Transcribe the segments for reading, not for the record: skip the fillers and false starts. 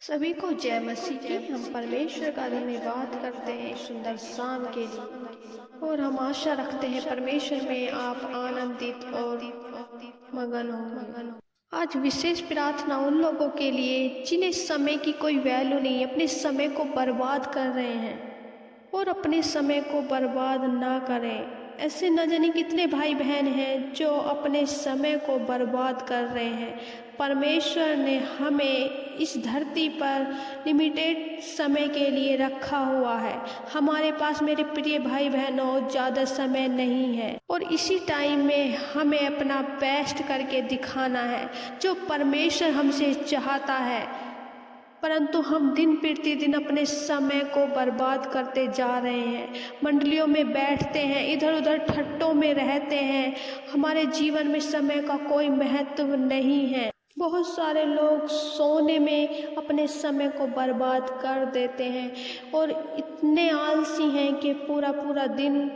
सभी को जय मसीह की। हम परमेश्वर का धन्यवाद करते हैं इस सुंदर शाम के लिए और हम आशा रखते हैं परमेश्वर में आप आनंदित और मगन होंगे। आज विशेष प्रार्थना उन लोगों के लिए जिन्हें समय की कोई वैल्यू नहीं, अपने समय को बर्बाद कर रहे हैं और अपने समय को बर्बाद ना करें। ऐसे न जाने कितने भाई बहन हैं जो अपने समय को बर्बाद कर रहे हैं। परमेश्वर ने हमें इस धरती पर लिमिटेड समय के लिए रखा हुआ है। हमारे पास मेरे प्रिय भाई बहनों ज़्यादा समय नहीं है और इसी टाइम में हमें अपना बेस्ट करके दिखाना है जो परमेश्वर हमसे चाहता है। परंतु हम दिन प्रतिदिन अपने समय को बर्बाद करते जा रहे हैं। मंडलियों में बैठते हैं, इधर उधर ठट्टों में रहते हैं। हमारे जीवन में समय का कोई महत्व नहीं है। बहुत सारे लोग सोने में अपने समय को बर्बाद कर देते हैं और इतने आलसी हैं कि पूरा पूरा दिन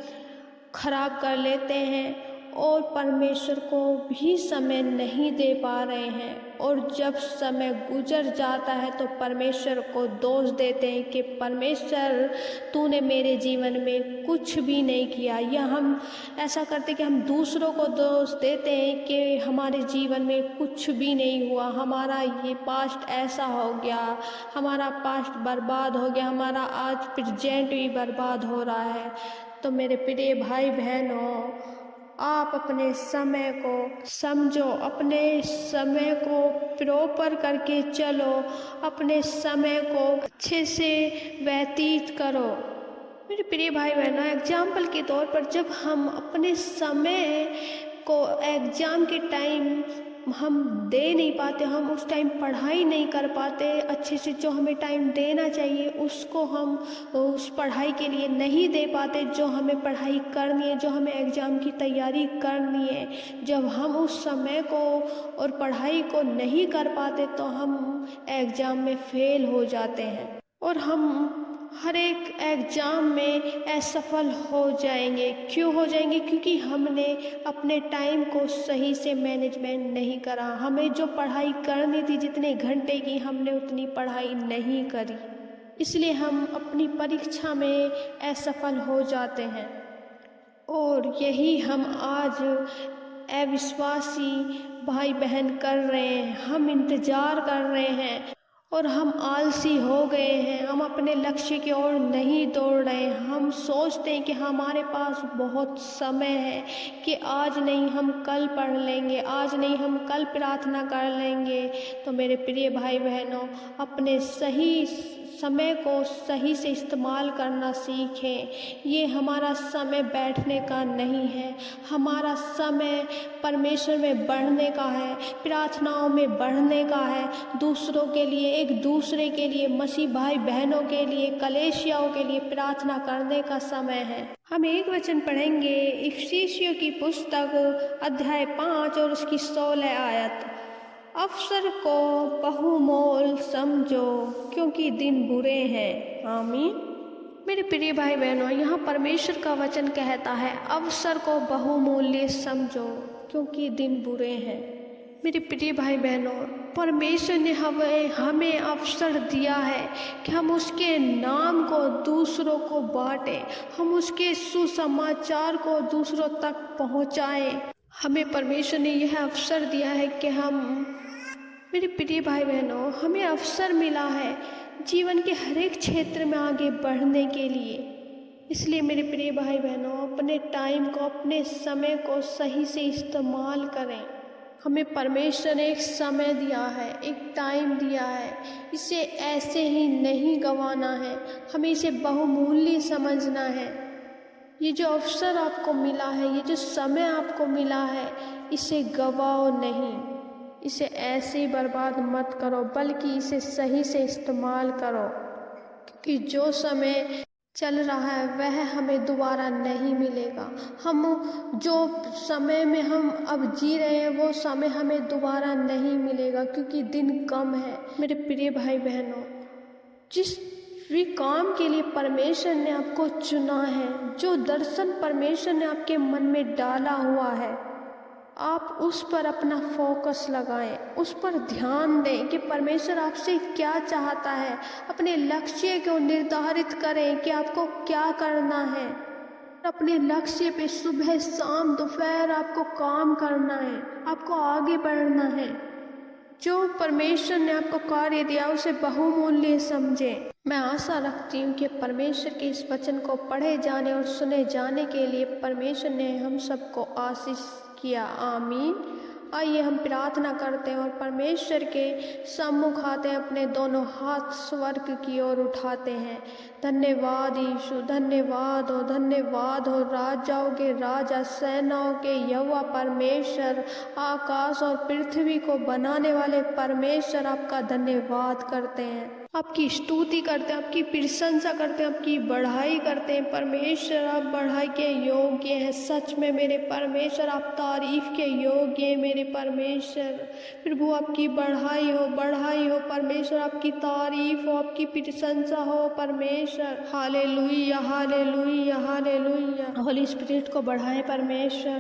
खराब कर लेते हैं और परमेश्वर को भी समय नहीं दे पा रहे हैं। और जब समय गुजर जाता है तो परमेश्वर को दोष देते हैं कि परमेश्वर तूने मेरे जीवन में कुछ भी नहीं किया। या हम ऐसा करते कि हम दूसरों को दोष देते हैं कि हमारे जीवन में कुछ भी नहीं हुआ, हमारा ये पास्ट ऐसा हो गया, हमारा पास्ट बर्बाद हो गया, हमारा आज प्रेजेंट भी बर्बाद हो रहा है। तो मेरे प्रिय भाई बहनों, आप अपने समय को समझो, अपने समय को प्रॉपर करके चलो, अपने समय को अच्छे से व्यतीत करो। मेरे प्रिय भाई बहनों, एग्जाम्पल के तौर पर जब हम अपने समय को एग्ज़ाम के टाइम हम दे नहीं पाते, हम उस टाइम पढ़ाई नहीं कर पाते अच्छे से, जो हमें टाइम देना चाहिए उसको हम उस पढ़ाई के लिए नहीं दे पाते जो हमें पढ़ाई करनी है, जो हमें एग्ज़ाम की तैयारी करनी है। जब हम उस समय को और पढ़ाई को नहीं कर पाते तो हम एग्ज़ाम में फेल हो जाते हैं और हम हर एक एग्ज़ाम में असफल हो जाएंगे। क्यों हो जाएंगे? क्योंकि हमने अपने टाइम को सही से मैनेजमेंट नहीं करा। हमें जो पढ़ाई करनी थी, जितने घंटे की, हमने उतनी पढ़ाई नहीं करी, इसलिए हम अपनी परीक्षा में असफल हो जाते हैं। और यही हम आज अविश्वासी भाई बहन कर रहे हैं। हम इंतज़ार कर रहे हैं और हम आलसी हो गए हैं। हम अपने लक्ष्य की ओर नहीं दौड़ रहे हैं। हम सोचते हैं कि हमारे पास बहुत समय है, कि आज नहीं हम कल पढ़ लेंगे, आज नहीं हम कल प्रार्थना कर लेंगे। तो मेरे प्रिय भाई बहनों, अपने सही समय को सही से इस्तेमाल करना सीखें। ये हमारा समय बैठने का नहीं है, हमारा समय परमेश्वर में बढ़ने का है, प्रार्थनाओं में बढ़ने का है, दूसरों के लिए, एक दूसरे के लिए, मसीह भाई बहनों के लिए, कलेशियाओं के लिए प्रार्थना करने का समय है। हम एक वचन पढ़ेंगे, इफिसियों की पुस्तक अध्याय 5 और उसकी 16 आयत। अवसर को बहुमोल समझो क्योंकि दिन बुरे हैं। आमीन। मेरे प्रिय भाई बहनों, यहाँ परमेश्वर का वचन कहता है अवसर को बहुमूल्य समझो क्योंकि दिन बुरे हैं। मेरे प्रिय भाई बहनों, परमेश्वर ने हमें अवसर दिया है कि हम उसके नाम को दूसरों को बांटें, हम उसके सुसमाचार को दूसरों तक पहुँचाएं। हमें परमेश्वर ने यह अवसर दिया है कि मेरे प्रिय भाई बहनों, हमें अवसर मिला है जीवन के हर एक क्षेत्र में आगे बढ़ने के लिए। इसलिए मेरे प्रिय भाई बहनों, अपने टाइम को, अपने समय को सही से इस्तेमाल करें। हमें परमेश्वर ने एक समय दिया है, एक टाइम दिया है, इसे ऐसे ही नहीं गंवाना है, हमें इसे बहुमूल्य समझना है। ये जो अवसर आपको मिला है, ये जो समय आपको मिला है, इसे गवाओ नहीं, इसे ऐसे ही बर्बाद मत करो, बल्कि इसे सही से इस्तेमाल करो। क्योंकि जो समय चल रहा है वह हमें दोबारा नहीं मिलेगा। हम जो समय में हम अब जी रहे हैं वो समय हमें दोबारा नहीं मिलेगा, क्योंकि दिन कम है। मेरे प्रिय भाई बहनों, जिस भी काम के लिए परमेश्वर ने आपको चुना है, जो दर्शन परमेश्वर ने आपके मन में डाला हुआ है, आप उस पर अपना फोकस लगाएं, उस पर ध्यान दें कि परमेश्वर आपसे क्या चाहता है। अपने लक्ष्य को निर्धारित करें कि आपको क्या करना है। अपने लक्ष्य पे सुबह शाम दोपहर आपको काम करना है, आपको आगे बढ़ना है। जो परमेश्वर ने आपको कार्य दिया उसे बहुमूल्य समझें। मैं आशा रखती हूँ कि परमेश्वर के इस वचन को पढ़े जाने और सुने जाने के लिए परमेश्वर ने हम सबको आशीष किया। आमीन। आइए हम प्रार्थना करते हैं और परमेश्वर के सम्मुख आते हैं, अपने दोनों हाथ स्वर्ग की ओर उठाते हैं। धन्यवाद यीशु, धन्यवाद हो राजाओं के राजा, सेनाओं के यहोवा परमेश्वर, आकाश और पृथ्वी को बनाने वाले परमेश्वर, आपका धन्यवाद करते हैं, आपकी स्तुति करते हैं, आपकी प्रशंसा करते हैं, आपकी बढ़ाई करते हैं। परमेश्वर आप बढ़ाई के योग्य हैं। सच में मेरे परमेश्वर आप तारीफ के योग्य हैं। मेरे परमेश्वर प्रभु आपकी बढ़ाई हो परमेश्वर, आपकी तारीफ हो, आपकी प्रशंसा हो परमेश्वर। Hallelujah hallelujah hallelujah. Holi spirit को बढ़ाएं परमेश्वर।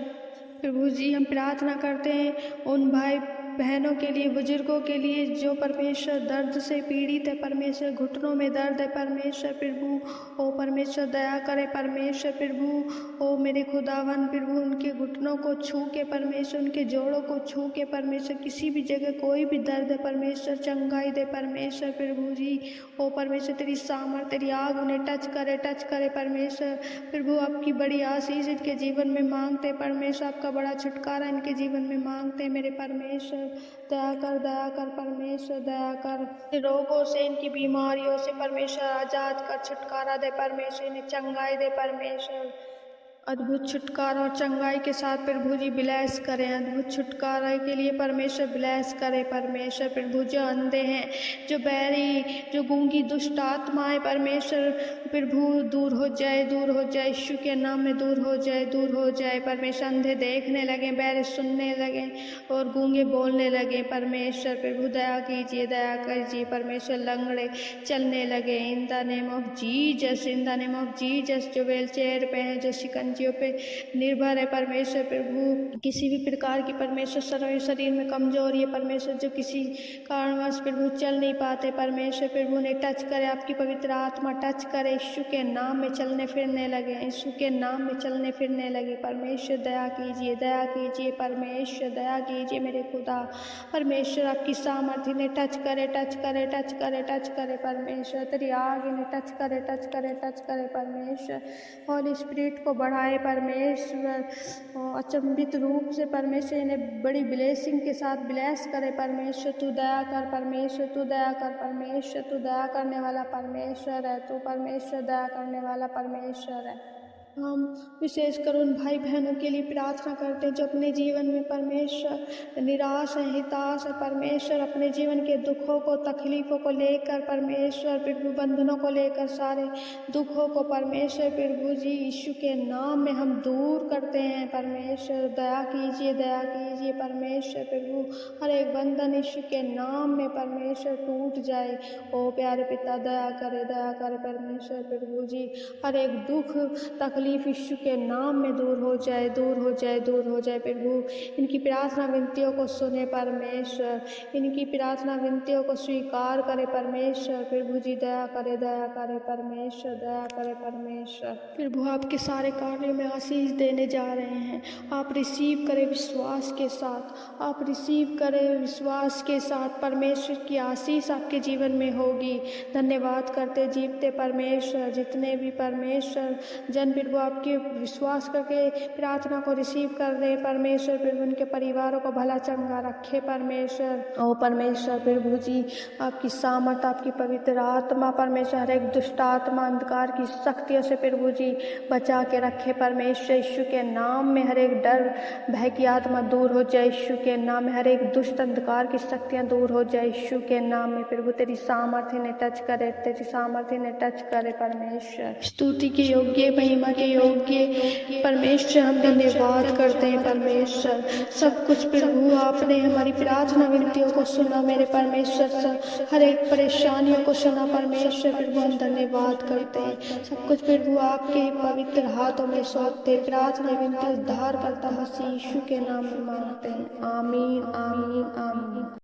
प्रभु जी हम प्रार्थना करते हैं उन भाई बहनों के लिए, बुजुर्गों के लिए जो परमेश्वर दर्द से पीड़ित है परमेश्वर, घुटनों में दर्द है परमेश्वर प्रभु। ओ परमेश्वर दया करे परमेश्वर प्रभु। ओ मेरे खुदावन प्रभु उनके घुटनों को छू के परमेश्वर, उनके जोड़ों को छू के परमेश्वर, किसी भी जगह कोई भी दर्द है परमेश्वर चंगाई दे परमेश्वर प्रभु जी। ओ परमेश्वर तेरी सामर्थ तेरी आग उन्हें टच करे परमेश्वर प्रभु। आपकी बड़ी आशीष इनके जीवन में मांगते परमेश्वर, आपका बड़ा छुटकारा इनके जीवन में मांगते मेरे परमेश्वर। दया कर परमेश्वर, दया कर। रोगों से इनकी बीमारियों से परमेश्वर आजाद कर, छुटकारा दे परमेश्वर, इन्हें चंगाई दे परमेश्वर। अद्भुत छुटकारा और चंगाई के साथ प्रभु जी ब्लेस करें। अद्भुत छुटकारा के लिए परमेश्वर ब्लेस करे परमेश्वर प्रभु। जो अंधे हैं, जो बैरी, जो गूंगी दुष्ट आत्माएं परमेश्वर प्रभु दूर हो जाए यीशु के नाम में दूर हो जाए परमेश्वर। अंधे देखने लगे, बैरे सुनने लगे और गूंगे बोलने लगे परमेश्वर प्रभु। दया कीजिए परमेश्वर। लंगड़े चलने लगे in the name of Jesus. जो व्हील चेयर पे हैं, जो शिकंजियों पे निर्भर है परमेश्वर प्रभु, किसी भी प्रकार की परमेश्वर शरीर में कमजोरी है परमेश्वर, जो किसी कारणवश प्रभु चल नहीं पाते परमेश्वर प्रभु ने टच करे, आपकी पवित्र आत्मा टच करे, यीशु के नाम में चलने फिरने लगे, यीशु के नाम में चलने फिरने लगे परमेश्वर। दया कीजिए परमेश्वर, दया कीजिए मेरे खुदा परमेश्वर। आपकी सामर्थ्य ने टच करे परमेश्वर। तेरी आग इन्हें टच करे परमेश्वर। होली स्पिरिट को बढ़ाए परमेश्वर। अचंभित रूप से परमेश्वर इन्हें बड़ी ब्लेसिंग के साथ ब्लेस करे परमेश्वर। तू दया कर परमेश्वर, तू दया कर परमेश्वर, तू दया करने वाला परमेश्वर है, तू परमेश्वर दया करने वाला परमेश्वर है। हम विशेषकर उन भाई बहनों के लिए प्रार्थना करते हैं जो अपने जीवन में परमेश्वर निराश है, हिताश है परमेश्वर, अपने जीवन के दुखों को तकलीफ़ों को लेकर परमेश्वर प्रभु, बंधनों को लेकर सारे दुखों को परमेश्वर प्रभु जी यीशु के नाम में हम दूर करते हैं परमेश्वर। दया कीजिए परमेश्वर प्रभु। हर एक बंधन यीशु के नाम में परमेश्वर टूट जाए। ओ प्यारे पिता दया करे परमेश्वर प्रभु जी। हर एक दुख तकलीफ यीशु के नाम में दूर हो जाए प्रभु। इनकी प्रार्थना विनतियों को सुने परमेश्वर, इनकी प्रार्थना विनतियों को स्वीकार करे परमेश्वर प्रभु जी। दया करे परमेश्वर, दया करे परमेश्वर प्रभु। आपके सारे कार्यों में आशीष देने जा रहे हैं, आप रिसीव करें विश्वास के साथ, आप रिसीव करें विश्वास के साथ। परमेश्वर की आशीष आपके जीवन में होगी। धन्यवाद करते जीवते परमेश्वर, जितने भी परमेश्वर जन प्रभु आपके विश्वास करके प्रार्थना को रिसीव कर रहे परमेश्वर प्रभु, उनके परिवारों को भला चंगा रखे परमेश्वर। ओ परमेश्वर प्रभु जी, आपकी सामर्थ, आपकी पवित्र आत्मा परमेश्वर हर एक दुष्ट आत्मा अंधकार की शक्तियों से प्रभु जी बचा के रखे परमेश्वर। यीशु के नाम में हर एक डर भय की आत्मा दूर हो जाए, यीशु के नाम में हर एक दुष्ट अंधकार की शक्तियाँ दूर हो जाए, यीशु के नाम में प्रभु। तेरी सामर्थ्य ने टच करे परमेश्वर। स्तुति के योग्य, महिमा के योग्य परमेश्वर, हम धन्यवाद करते हैं परमेश्वर। सब कुछ प्रभु आपने हमारी प्रार्थना विनतियों को सुना मेरे परमेश्वर, हर एक परेशानियों को सुना परमेश्वर। प्रभु हम धन्यवाद करते हैं। सब कुछ प्रभु आपके पवित्र हाथों में सौंपते, प्रार्थना विनती उद्धार करता मसीह यीशु के नाम में मांगते हैं। आमीन आमीन आमीन।